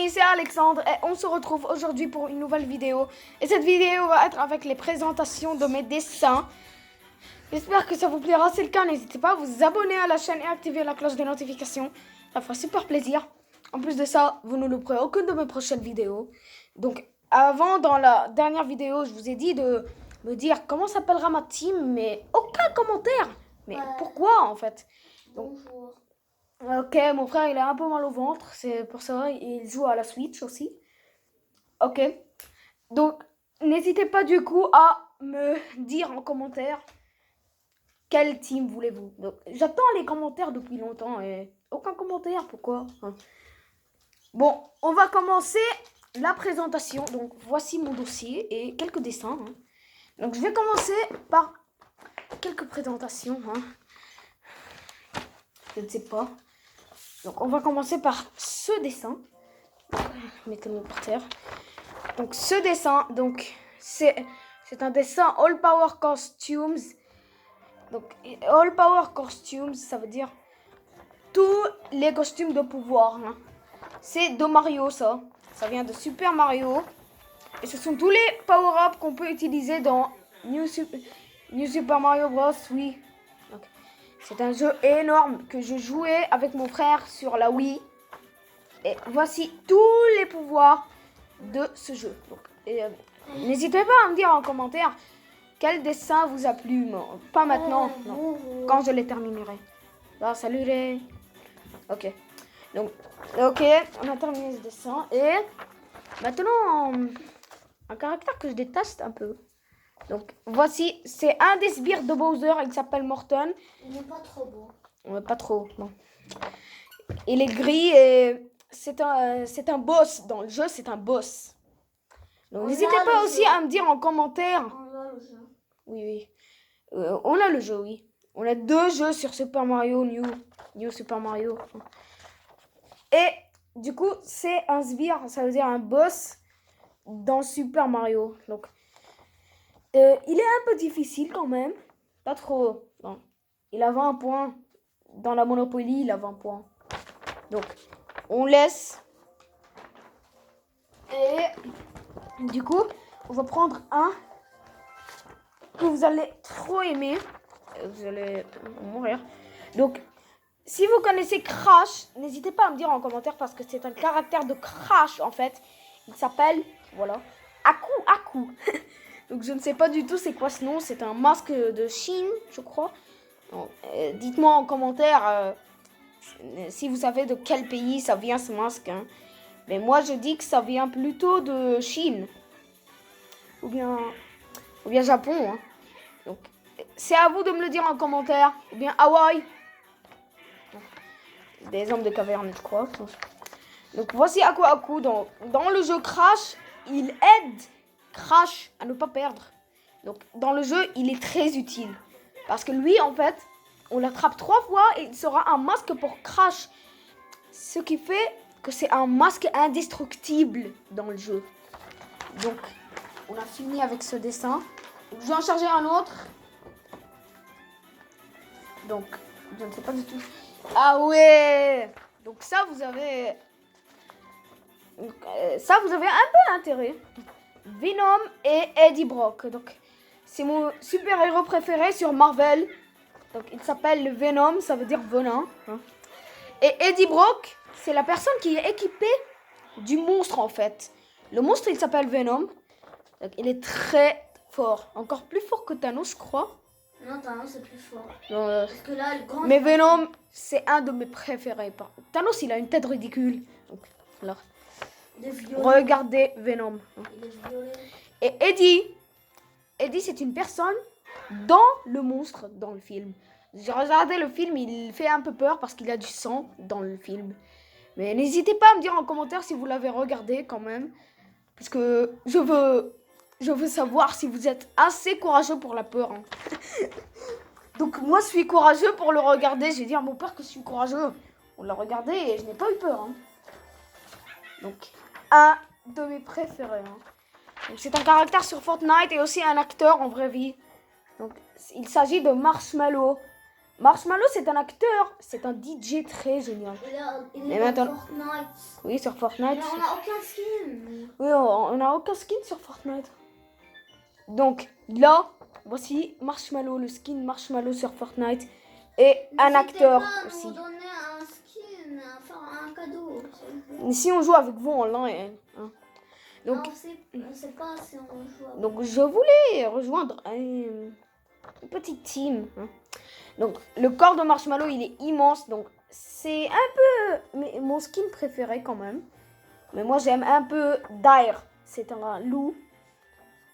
amis, c'est Alexandre et on se retrouve aujourd'hui pour une nouvelle vidéo. Et cette vidéo va être avec les présentations de mes dessins. J'espère que ça vous plaira. Si c'est le cas, n'hésitez pas à vous abonner à la chaîne et activer la cloche des notifications. Ça fera super plaisir. En plus de ça, vous ne louperez aucune de mes prochaines vidéos. Donc, avant, dans la dernière vidéo, je vous ai dit de me dire comment s'appellera ma team, mais aucun commentaire. Mais pourquoi, en fait? Donc, Bonjour. ok, mon frère, il a un peu mal au ventre, c'est pour ça, il joue à la Switch aussi. Ok, donc n'hésitez pas du coup à me dire en commentaire quel team voulez-vous. Donc, j'attends les commentaires depuis longtemps et aucun commentaire, pourquoi? Bon, on va commencer la présentation. Donc, voici mon dossier et quelques dessins. Donc, je vais commencer par quelques présentations. Je ne sais pas. Donc, on va commencer par ce dessin. Mettez-le par terre. Donc, ce dessin, donc c'est un dessin All Power Costumes. Donc, All Power Costumes, ça veut dire tous les costumes de pouvoir. C'est de Mario, ça. Ça vient de Super Mario. Et ce sont tous les power-ups qu'on peut utiliser dans New Super Mario Bros. Oui. C'est un jeu énorme que je jouais avec mon frère sur la Wii. Et voici tous les pouvoirs de ce jeu. Donc, n'hésitez pas à me dire en commentaire quel dessin vous a plu. Non, pas maintenant, non. Quand je les terminerai. Là, salut les... Ok. Donc, ok, on a terminé ce dessin. Et maintenant, un caractère que je déteste un peu. Donc, voici, c'est un des sbires de Bowser. Il s'appelle Morton. Il n'est pas trop beau. Ouais, pas trop, non. Il est gris et c'est un boss. Dans le jeu, c'est un boss. Donc, n'hésitez pas aussi à me dire en commentaire. On a le jeu. Oui. On a le jeu, oui. On a 2 jeux sur Super Mario, New Super Mario. Et du coup, c'est un sbire, ça veut dire un boss dans Super Mario. Donc, il est un peu difficile quand même. Pas trop. Non. Il a 20 points. Dans la Monopoly, il a 20 points. Donc, on laisse. Et du coup, on va prendre un que vous allez trop aimer. Vous allez mourir. Donc, si vous connaissez Crash, n'hésitez pas à me dire en commentaire parce que c'est un caractère de Crash en fait. Il s'appelle, voilà, Aku. Donc, je ne sais pas du tout c'est quoi ce nom. C'est un masque de Chine, je crois. Dites-moi en commentaire si vous savez de quel pays ça vient ce masque. Mais moi, je dis que ça vient plutôt de Chine. Ou bien Japon. Donc, c'est à vous de me le dire en commentaire. Ou bien Hawaï. Des hommes de caverne, je crois. Donc, voici Aku. Dans le jeu Crash, il aide Crash à ne pas perdre. Donc, dans le jeu, il est très utile. Parce que lui, en fait, on l'attrape 3 fois et il sera un masque pour Crash. Ce qui fait que c'est un masque indestructible dans le jeu. Donc, on a fini avec ce dessin. Donc, je vais en charger un autre. Donc, je ne sais pas du tout. Ah ouais! Donc ça, vous avez... un peu intérêt. Venom et Eddie Brock. Donc, c'est mon super-héros préféré sur Marvel. Donc, il s'appelle le Venom, ça veut dire venin. Et Eddie Brock, c'est la personne qui est équipée du monstre, en fait. Le monstre, il s'appelle Venom. Donc, il est très fort. Encore plus fort que Thanos, je crois. Non, Thanos, c'est plus fort. Parce que là, le grand... Mais Venom, c'est un de mes préférés. Thanos, il a une tête ridicule. Donc, alors, regardez Venom. Il est violet. Et Eddie, c'est une personne dans le monstre, dans le film. J'ai regardé le film, il fait un peu peur parce qu'il y a du sang dans le film. Mais n'hésitez pas à me dire en commentaire si vous l'avez regardé quand même. Parce que je veux savoir si vous êtes assez courageux pour la peur. Donc moi, je suis courageux pour le regarder. Je vais dire à mon père que je suis courageux. On l'a regardé et je n'ai pas eu peur. Donc, un de mes préférés. Donc, c'est un caractère sur Fortnite et aussi un acteur en vraie vie. Donc, il s'agit de Marshmallow. Marshmallow, c'est un acteur. C'est un DJ très génial. Il Mais est maintenant- dans Fortnite. Oui, sur Mais Fortnite. on n'a aucun skin. Oui, on n'a aucun skin sur Fortnite. Donc là, voici Marshmallow, le skin Marshmallow sur Fortnite. Et un acteur aussi. Nous donner un skin, faire un cadeau. s'il vous plaît. Si on joue avec vous en ligne. Hein. Donc, On sait pas si on joue. donc je voulais rejoindre une petite team. Hein. Donc le corps de Marshmallow, il est immense. Donc c'est un peu mon skin préféré quand même. Mais moi j'aime un peu Dire. C'est un loup.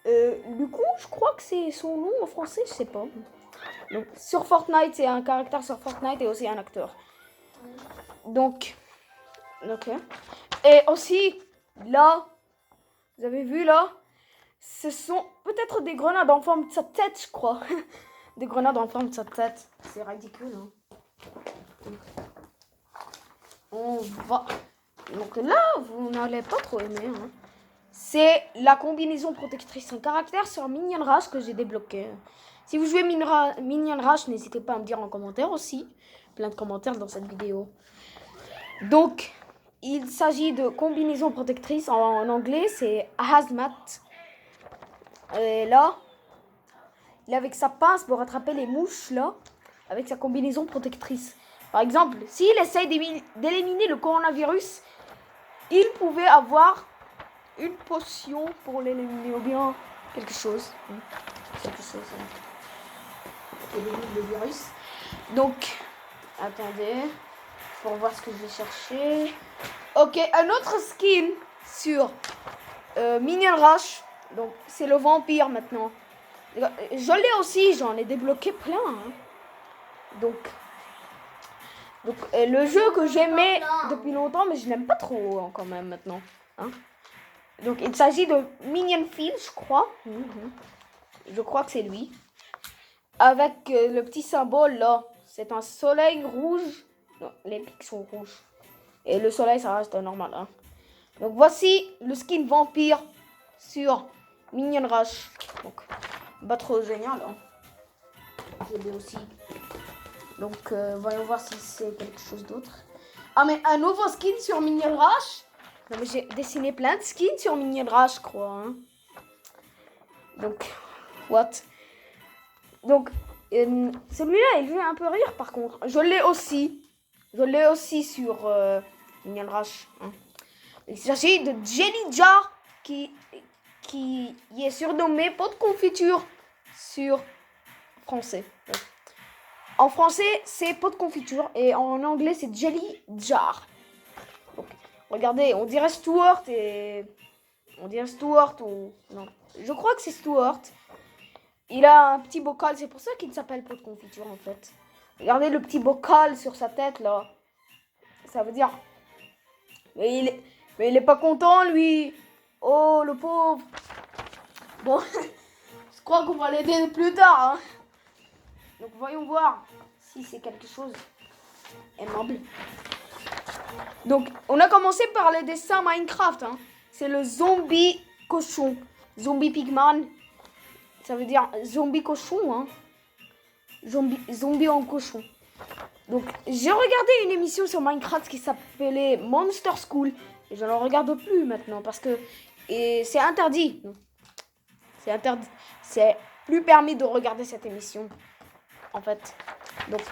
Lucou, je crois que c'est son nom en français, je sais pas. Donc sur Fortnite, c'est un caractère sur Fortnite et aussi un acteur. Donc, ok. Et aussi, là, vous avez vu là, ce sont peut-être des grenades en forme de sa tête, je crois. Des grenades en forme de sa tête. C'est ridicule, hein. On va... Donc là, vous n'allez pas trop aimer, hein. C'est la combinaison protectrice en caractère sur Minion Rush que j'ai débloqué. Si vous jouez Minion Rush, n'hésitez pas à me dire en commentaire aussi. Plein de commentaires dans cette vidéo. Donc, il s'agit de combinaison protectrice. En anglais, c'est Hazmat. Et là, il est avec sa pince pour attraper les mouches, là, avec sa combinaison protectrice. Par exemple, s'il essaye d'éliminer le coronavirus, il pouvait avoir une potion pour l'éliminer ou bien quelque chose. Quelque chose. Élimine le virus. Donc, attendez, pour voir ce que je vais chercher. Ok, un autre skin sur Minion Rush. Donc, c'est le vampire maintenant. Je l'ai aussi, j'en ai débloqué plein. Hein. Donc le jeu que j'aimais depuis longtemps, mais je n'aime pas trop hein, quand même maintenant. Hein. Donc, il s'agit de Minion Field, je crois. Je crois que c'est lui. Avec le petit symbole là. C'est un soleil rouge. Non, les pics sont rouges. Et le soleil, ça reste normal. Hein. Donc, voici le skin vampire sur Minion Rush. Donc, pas trop génial. Hein. Je l'ai aussi. Donc, voyons voir si c'est quelque chose d'autre. Ah, mais un nouveau skin sur Minion Rush. Non, mais j'ai dessiné plein de skins sur Minion Rush, je crois. Hein. Donc, what? Donc, celui-là, il fait un peu rire, par contre. Je l'ai aussi. Je l'ai aussi sur Minion Rush. Hein. Il s'agit de Jelly Jar qui est surnommé pot de confiture sur français. Ouais. En français, c'est pot de confiture et en anglais, c'est Jelly Jar. Donc, regardez, on dirait Stuart ou... Non, je crois que c'est Stuart. Il a un petit bocal, c'est pour ça qu'il s'appelle pot de confiture en fait. Regardez le petit bocal sur sa tête là. Ça veut dire... Mais il est pas content lui. Oh, le pauvre. Bon, je crois qu'on va l'aider plus tard. Hein. Donc voyons voir si c'est quelque chose aimable. Donc on a commencé par les dessins Minecraft. Hein. C'est le zombie cochon. Zombie pigman. Ça veut dire zombie cochon. Hein. Zombie en cochon. Donc j'ai regardé une émission sur Minecraft qui s'appelait Monster School. Et je ne regarde plus maintenant parce que c'est interdit. C'est interdit. C'est plus permis de regarder cette émission. En fait. Donc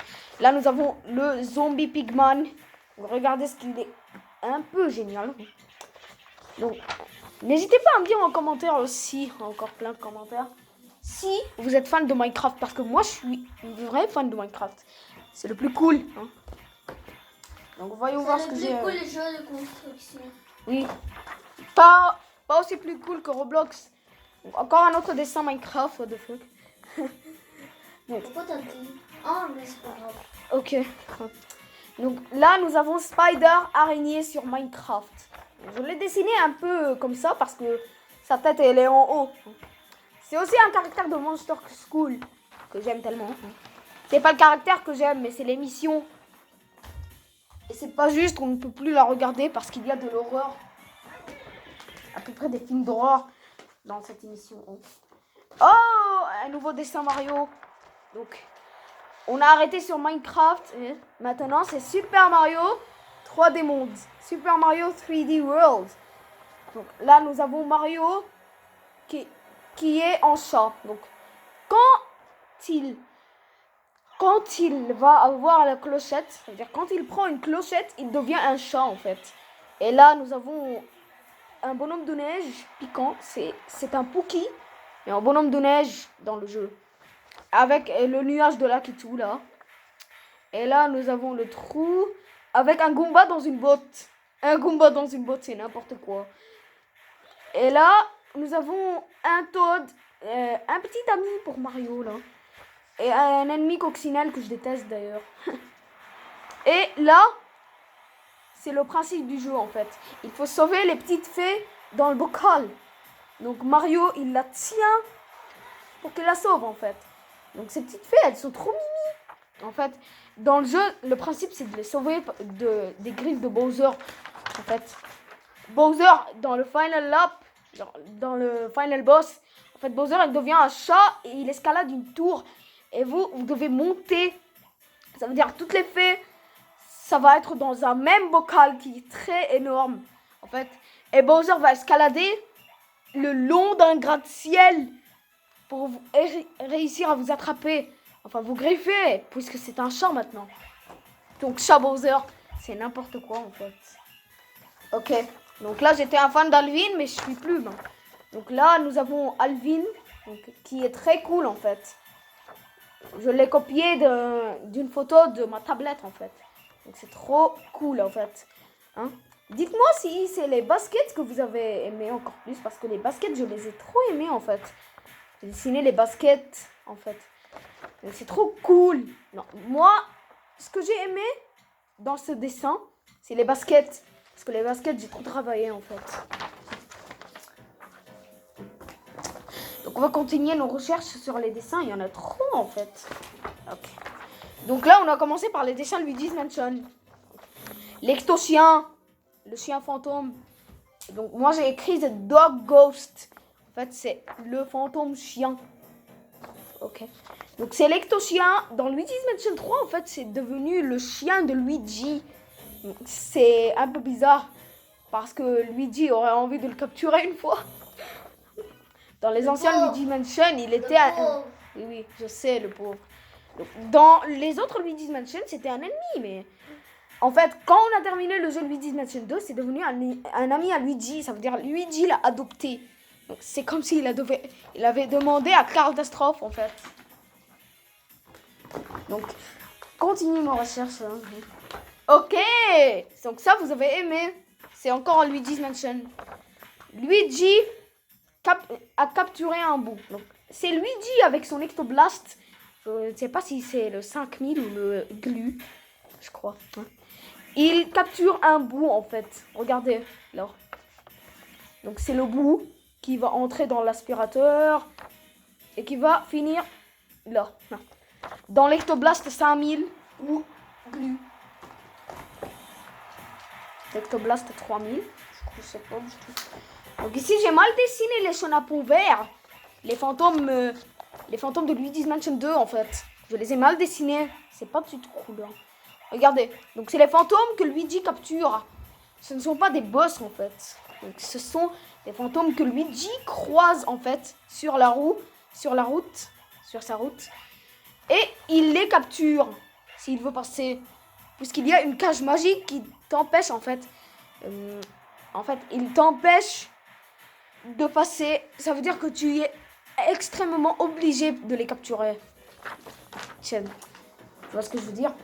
là nous avons le zombie pigman. Regardez ce qu'il est un peu génial. Donc n'hésitez pas à me dire en commentaire aussi. Encore plein de commentaires. Si vous êtes fan de Minecraft. Parce que moi je suis une vraie fan de Minecraft. C'est le plus cool. Hein. Donc voyons voir ce que j'ai. C'est le plus cool les jeux de construction. Oui. Pas aussi plus cool que Roblox. Donc, encore un autre dessin Minecraft. What the fuck. Pourquoi t'as dit? Oh mais c'est pas grave. Ok. Donc là nous avons Spider araignée sur Minecraft. Je l'ai dessiné un peu comme ça parce que sa tête elle est en haut. C'est aussi un caractère de Monster School que j'aime tellement. C'est pas le caractère que j'aime mais c'est l'émission. Et c'est pas juste, on ne peut plus la regarder parce qu'il y a de l'horreur. À peu près des films d'horreur dans cette émission. Oh, un nouveau dessin Mario. Donc, on a arrêté sur Minecraft. Et maintenant, c'est Super Mario 3D Monde. Super Mario 3D World. Donc là, nous avons Mario qui est en chat. Donc, quand il va avoir la clochette, c'est-à-dire quand il prend une clochette, il devient un chat en fait. Et là, nous avons un bonhomme de neige piquant. C'est un Pookie, mais un bonhomme de neige dans le jeu. Avec le nuage de Lakitu là. Et là, nous avons le trou avec un Goomba dans une botte. Un Goomba dans une botte, c'est n'importe quoi. Et là, nous avons un Toad, un petit ami pour Mario là. Et un ennemi coccinelle que je déteste d'ailleurs. Et là, c'est le principe du jeu en fait. Il faut sauver les petites fées dans le bocal. Donc Mario, il la tient pour qu'elle la sauve en fait. Donc ces petites fées, elles sont trop mimi. En fait, dans le jeu, le principe c'est de les sauver des griffes de Bowser. En fait, Bowser, dans le final lap, dans le final boss, en fait, Bowser, il devient un chat et il escalade une tour. Et vous devez monter. Ça veut dire toutes les fées, ça va être dans un même bocal qui est très énorme. En fait, et Bowser va escalader le long d'un gratte-ciel pour réussir à vous attraper. Enfin, vous griffer, puisque c'est un chat maintenant. Donc, chat Bowser, c'est n'importe quoi en fait. Ok, donc là, j'étais un fan d'Alvin, mais je suis plus. Ben. Donc là, nous avons Alvin, donc, qui est très cool en fait. Je l'ai copié d'une photo de ma tablette en fait. Donc c'est trop cool en fait. Hein? Dites-moi si c'est les baskets que vous avez aimé encore plus. Parce que les baskets, je les ai trop aimés en fait. J'ai dessiné les baskets en fait. C'est trop cool. Non, moi, ce que j'ai aimé dans ce dessin, c'est les baskets. Parce que les baskets, j'ai trop travaillé en fait. Donc on va continuer nos recherches sur les dessins. Il y en a trop en fait. Ok. Donc là, on a commencé par les dessins de Luigi's Mansion. L'ecto-chien. Le chien fantôme. Donc moi, j'ai écrit The Dog Ghost. En fait, c'est le fantôme chien. Ok. Donc c'est l'ecto-chien. Dans Luigi's Mansion 3, en fait, c'est devenu le chien de Luigi. C'est un peu bizarre. Parce que Luigi aurait envie de le capturer une fois. Dans les anciens Luigi Mansion, il était un... Oui, je sais, le pauvre. Donc, dans les autres Luigi's Mansion, c'était un ennemi, mais... En fait, quand on a terminé le jeu Luigi's Mansion 2, c'est devenu un ami à Luigi. Ça veut dire Luigi l'a adopté. Donc, c'est comme s'il il avait demandé à Catastrophe, en fait. Donc, continue nos recherches. Hein. Ok. Donc ça, vous avez aimé. C'est encore Luigi's Mansion. Luigi a capturé un bout. Donc, c'est Luigi avec son Ectoblast. Je ne sais pas si c'est le 5000 ou le Glu. Je crois. Hein. Il capture un bout en fait. Regardez là. Donc c'est le bout qui va entrer dans l'aspirateur. Et qui va finir là. Dans l'Ectoblast 5000 ou Glu. L'Ectoblast 3000. Je sais pas du tout. Donc ici j'ai mal dessiné les chenapons verts. Les fantômes de Luigi's Mansion 2 en fait. Je les ai mal dessinés. C'est pas du tout cool. Hein. Regardez. Donc c'est les fantômes que Luigi capture. Ce ne sont pas des boss en fait. Donc ce sont des fantômes que Luigi croise en fait sur sa route. Et il les capture s'il veut passer. Puisqu'il y a une cage magique qui t'empêche en fait. Il t'empêche de passer. Ça veut dire que tu es extrêmement obligé de les capturer. Tiens, tu vois ce que je veux dire?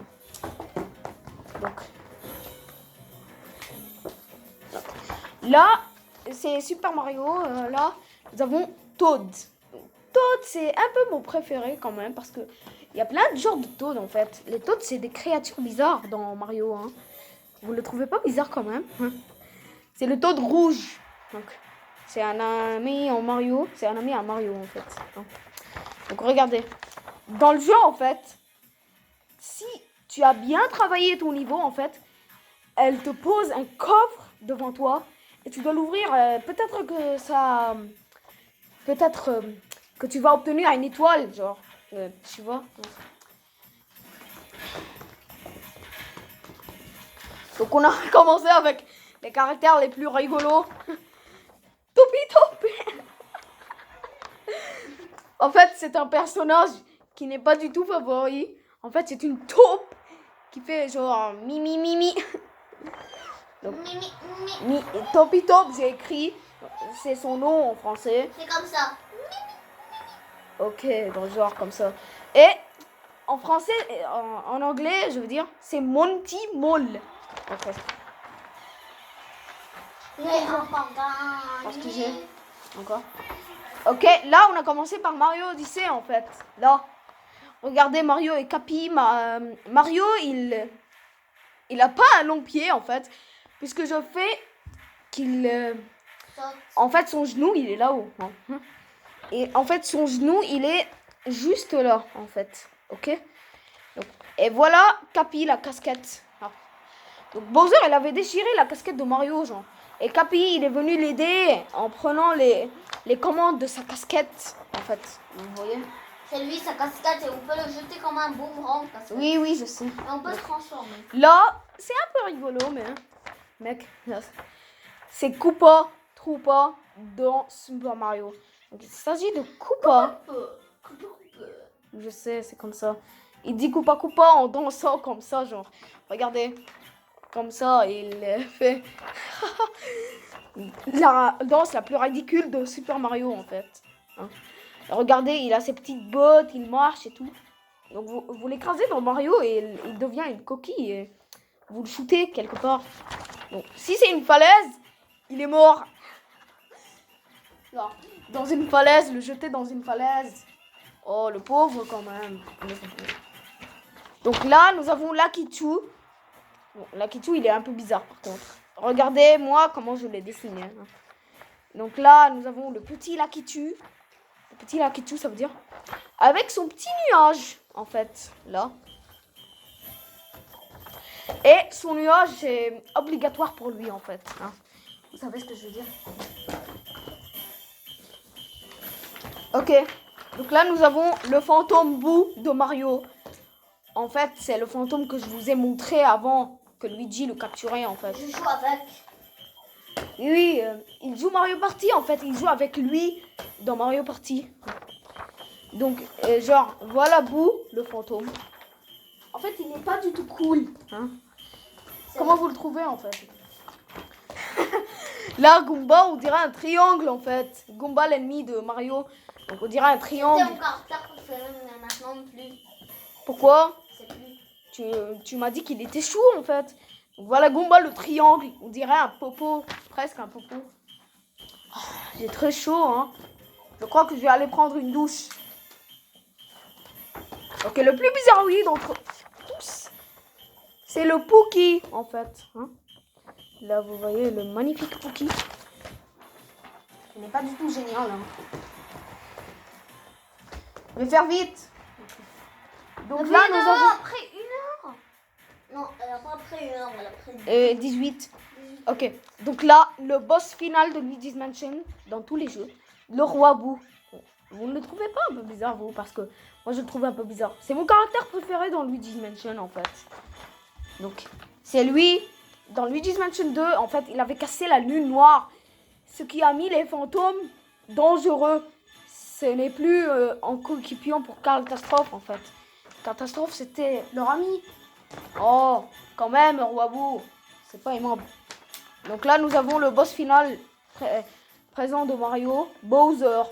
Donc, là, c'est Super Mario. Là, nous avons Toad. Toad, c'est un peu mon préféré quand même parce que il y a plein de genres de Toad en fait. Les Toads, c'est des créatures bizarres dans Mario. Hein. Vous le trouvez pas bizarre quand même? Hein. C'est le Toad rouge. Donc, c'est un ami en Mario. C'est un ami à Mario en fait. Donc regardez. Dans le jeu en fait, si tu as bien travaillé ton niveau en fait, elle te pose un coffre devant toi et tu dois l'ouvrir. Peut-être que tu vas obtenir une étoile, genre. Tu vois. Donc on a commencé avec les caractères les plus rigolos. Topi Top. En fait, c'est un personnage qui n'est pas du tout favori. En fait, c'est une taupe qui fait genre mi. Donc, Topi Top, j'ai écrit. C'est son nom en français. C'est comme ça. Ok, donc genre comme ça. Et en français, en anglais, je veux dire, c'est Monty Mole. Ok. J'ai encore Parce que gagné. j'ai encore. Ok, là on a commencé par Mario Odyssey en fait. Là, regardez Mario et Cappy. Mario, il a pas un long pied en fait, puisque je fais qu'il, en fait son genou il est là-haut. Hein. Et en fait son genou il est juste là en fait. Ok. Donc, et voilà Cappy la casquette. Ah. Donc Bowser il avait déchiré la casquette de Mario genre. Et Cappy il est venu l'aider en prenant les commandes de sa casquette en fait. Vous voyez? C'est lui sa casquette et on peut le jeter comme un boomerang. Oui, je sais. Et on peut se transformer. Là, c'est un peu rigolo, mais mec, là, c'est Koopa Troopa dans Super Mario. Donc, il s'agit de Koopa. Je sais, c'est comme ça. Il dit Koopa Koopa en dansant comme ça, genre. Regardez, comme ça, il fait la danse la plus ridicule de Super Mario en fait. Hein. Regardez, il a ses petites bottes, il marche et tout. Donc vous l'écrasez dans Mario et il devient une coquille et vous le shootez quelque part. Donc si c'est une falaise, il est mort. Non, dans une falaise, le jeter dans une falaise. Oh, le pauvre quand même. Donc là, nous avons Lakitu. Bon, Lakitu, il est un peu bizarre par contre. Regardez moi comment je l'ai dessiné. Hein. Donc là, nous avons le petit Lakitu. Le petit Lakitu, ça veut dire avec son petit nuage, en fait, là. Et son nuage, c'est obligatoire pour lui, en fait. Hein. Vous savez ce que je veux dire? Ok. Donc là, nous avons le fantôme Boo de Mario. En fait, c'est le fantôme que je vous ai montré avant que Luigi le capturait, en fait. Je joue avec. Oui, il joue Mario Party, en fait. Il joue avec lui dans Mario Party. Donc, genre, voilà Boo, le fantôme. En fait, il n'est pas du tout cool. Hein. Comment vous le trouvez, en fait? Là, Goomba, on dirait un triangle, en fait. Goomba, l'ennemi de Mario. Donc, on dirait un triangle. C'est mon caractère préféré, mais maintenant plus. Pourquoi? C'est plus. Tu m'as dit qu'il était chou, en fait. Donc, voilà Goomba, le triangle. On dirait un popo. Presque un popo. Oh, j'ai très chaud, hein. Je crois que je vais aller prendre une douche. Ok, le plus bizarre, oui, d'entre tous, c'est le Pookie, en fait. Hein. Là, vous voyez le magnifique Pookie. Il n'est pas du tout génial. Hein. Je vais faire vite. Donc là, nous avons... Après 1 heure. Non, elle a pas après 1 heure, elle a après 18. Ok, donc là, le boss final de Luigi's Mansion, dans tous les jeux, le roi Boo. Vous ne le trouvez pas un peu bizarre, vous? Parce que moi, je le trouve un peu bizarre. C'est mon caractère préféré dans Luigi's Mansion, en fait. Donc, c'est lui. Dans Luigi's Mansion 2, en fait, il avait cassé la lune noire. Ce qui a mis les fantômes dangereux. Ce n'est plus en coéquipier pour Catastrophe, en fait. Catastrophe, c'était leur ami. Oh, quand même, roi Boo. C'est pas aimable. Donc là, nous avons le boss final présent de Mario, Bowser.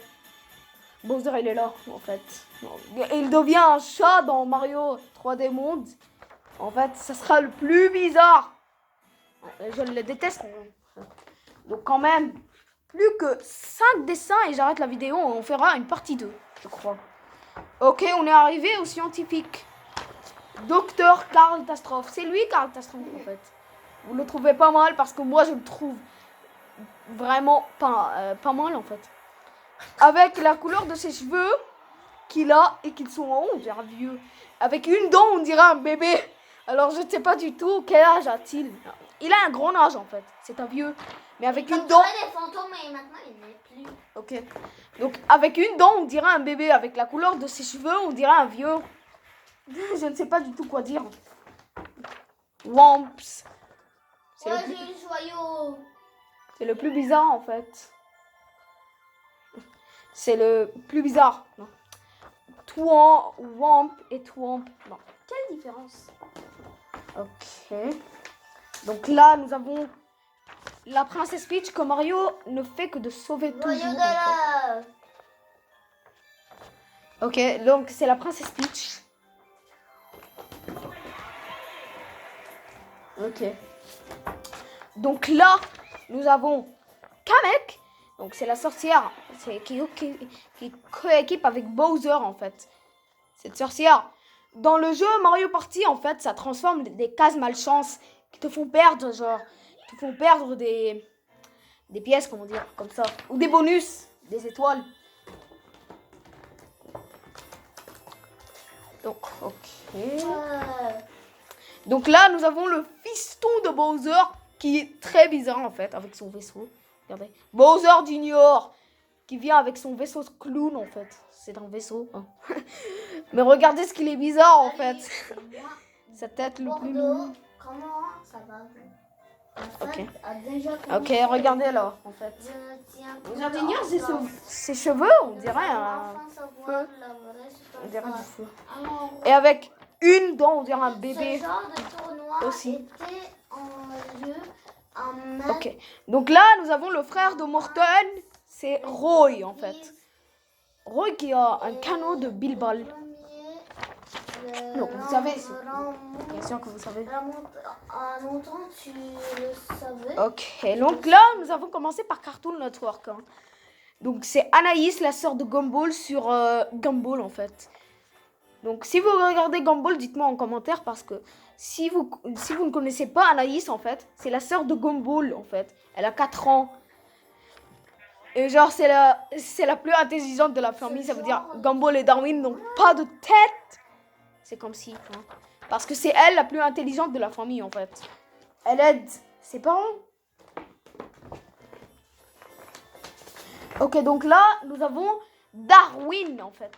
Bowser, il est là, en fait. Il devient un chat dans Mario 3D Monde. En fait, ça sera le plus bizarre. Je le déteste. Donc quand même, plus que 5 dessins et j'arrête la vidéo. On fera une partie 2, je crois. Ok, on est arrivé au scientifique. Docteur Catastrophe. C'est lui, Catastrophe, en fait. Vous le trouvez pas mal parce que moi, je le trouve vraiment pas mal, en fait. Avec la couleur de ses cheveux qu'il a et qu'ils sont ronds, on dirait vieux. Avec une dent, on dirait un bébé. Alors, je ne sais pas du tout quel âge a-t-il. Il a un grand âge, en fait. C'est un vieux. Mais avec une dent... les fantômes et maintenant, il n'est plus. Ok. Donc, avec une dent, on dirait un bébé. Avec la couleur de ses cheveux, on dirait un vieux. Je ne sais pas du tout quoi dire. Wamps. C'est Ouais, le plus... j'ai le joyau. C'est le plus bizarre en fait. C'est le plus bizarre. Non. Twomp, Womp et Twomp. Non. Quelle différence? Ok. Donc là, nous avons la princesse Peach que Mario ne fait que de sauver Joyau toujours. de En l'œuf. fait. Ok, donc c'est la princesse Peach. Ok. Donc là, nous avons Kamek. Donc c'est la sorcière qui coéquipe avec Bowser en fait. Cette sorcière. Dans le jeu Mario Party en fait, ça transforme des cases malchance qui te font perdre genre, qui te font perdre des pièces, comment dire, comme ça, ou des bonus, des étoiles. Donc ok. Donc là nous avons le fiston de Bowser qui est très bizarre en fait avec son vaisseau. Regardez, Bowser Junior qui vient avec son vaisseau de clown en fait. C'est un vaisseau. Hein. Mais regardez ce qu'il est bizarre en fait. Sa tête le plus mignon. Comment ça va? Ok. Déjà Ok, regardez là en fait. Vous ingénieurs, ses cheveux, on dirait un feu. On dirait du feu. Et avec une dent, on dirait un bébé. Ce genre de tournoi aussi. était en lieu en mai. Ok. Donc là, nous avons le frère de Morton. C'est Roy en fait. Roy qui a un canot de Bilbal. Donc vous savez, bien sûr que vous savez. Longtemps, tu le savais. Ok, donc là, nous avons commencé par Cartoon Network. Hein. Donc c'est Anaïs, la sœur de Gumball sur Gumball en fait. Donc si vous regardez Gumball, dites-moi en commentaire parce que si vous ne connaissez pas Anaïs en fait, c'est la sœur de Gumball en fait. Elle a 4 ans. Et genre c'est la plus intelligente de la famille, ça veut dire Gumball et Darwin n'ont pas de tête. C'est comme si, hein. Parce que c'est elle la plus intelligente de la famille en fait. Elle aide ses parents. Ok, donc là, nous avons Darwin en fait.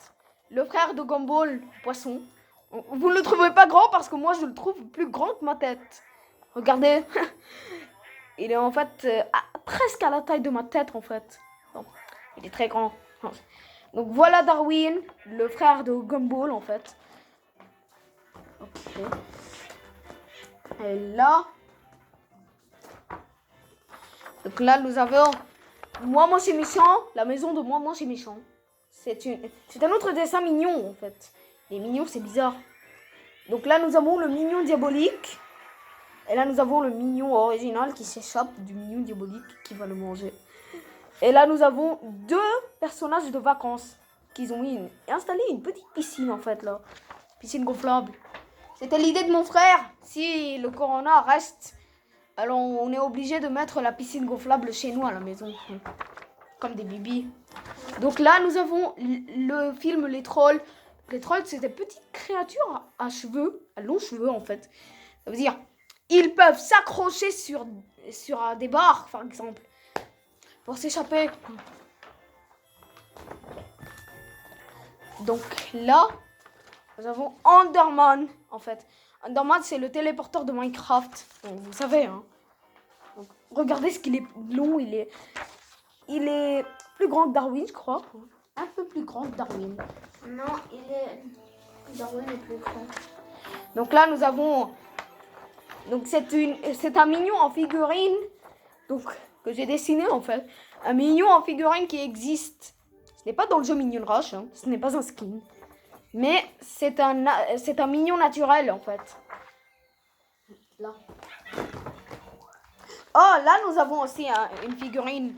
Le frère de Gumball, poisson. Vous ne le trouvez pas grand parce que moi je le trouve plus grand que ma tête. Regardez. Il est en fait presque à la taille de ma tête en fait. Bon, il est très grand. Donc voilà Darwin, le frère de Gumball en fait. Ok. Et là. Donc là nous avons Moi c'est méchant, la maison de Moi c'est méchant. C'est un autre dessin mignon en fait. Les mignons c'est bizarre. Donc là nous avons le mignon diabolique. Et là nous avons le mignon original qui s'échappe du mignon diabolique qui va le manger. Et là nous avons 2 personnages de vacances qu'ils ont installé une petite piscine en fait là. Piscine gonflable. C'était l'idée de mon frère. Si le corona reste, alors on est obligé de mettre la piscine gonflable chez nous à la maison. Comme des bibis. Donc là nous avons le film Les Trolls. Les trolls c'est des petites créatures à cheveux, à longs cheveux en fait. Ça veut dire ils peuvent s'accrocher sur des barres par exemple pour s'échapper. Donc là nous avons Enderman en fait. Enderman c'est le téléporteur de Minecraft. Donc, vous savez hein. Donc, regardez ce qu'il est long, il est plus grand que Darwin je crois. Un peu plus grand que Darwin. Non, Darwin est plus grand. Donc là nous avons c'est un mignon en figurine donc que j'ai dessiné en fait. Un mignon en figurine qui existe. Ce n'est pas dans le jeu Mignon Rush, hein. Ce n'est pas un skin. Mais c'est un mignon naturel en fait. Là. Oh là nous avons aussi une figurine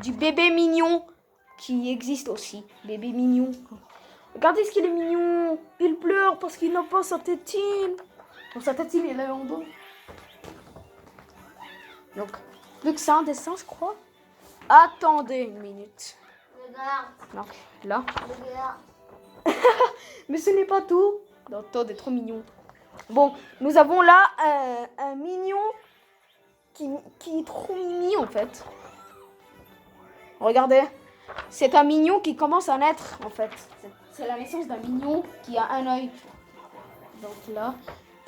du bébé mignon qui existe aussi. Bébé mignon. Regardez ce qu'il est mignon. Il pleure parce qu'il n'a pas sa tétine. Dans sa tétine il est en dos. Donc, plus que c'est un dessin, je crois. Attendez une minute. Regarde. Donc, là. Regarde. Mais ce n'est pas tout. Non, Todd est trop mignon. Bon, nous avons là un mignon qui est trop mignon en fait. Regardez. C'est un mignon qui commence à naître en fait. C'est la naissance d'un mignon qui a un œil. Donc là.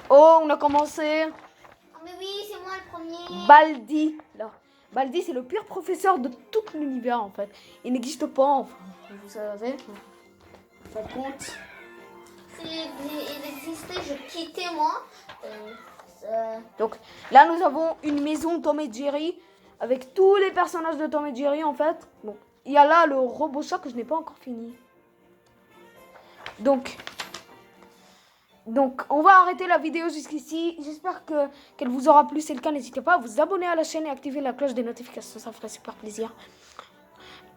Oh, on a commencé. Oh, mais oui, c'est moi le premier. premier. Baldi. Là. Baldi, c'est le pire professeur de tout l'univers, en fait. Il n'existe pas, enfin. Vous savez. Ça compte. Il existait, je quittais moi. Donc, là, nous avons une maison Tom et Jerry avec tous les personnages de Tom et Jerry, en fait. Donc, il y a là le robot chat que je n'ai pas encore fini. Donc, on va arrêter la vidéo jusqu'ici. J'espère qu'elle vous aura plu. Si c'est le cas, n'hésitez pas à vous abonner à la chaîne et activer la cloche des notifications. Ça ferait super plaisir.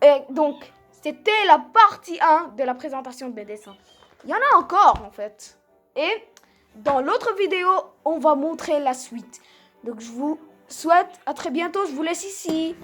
Et donc, c'était la partie 1 de la présentation de mes dessins. Il y en a encore, en fait. Et dans l'autre vidéo, on va montrer la suite. Donc, je vous souhaite à très bientôt. Je vous laisse ici.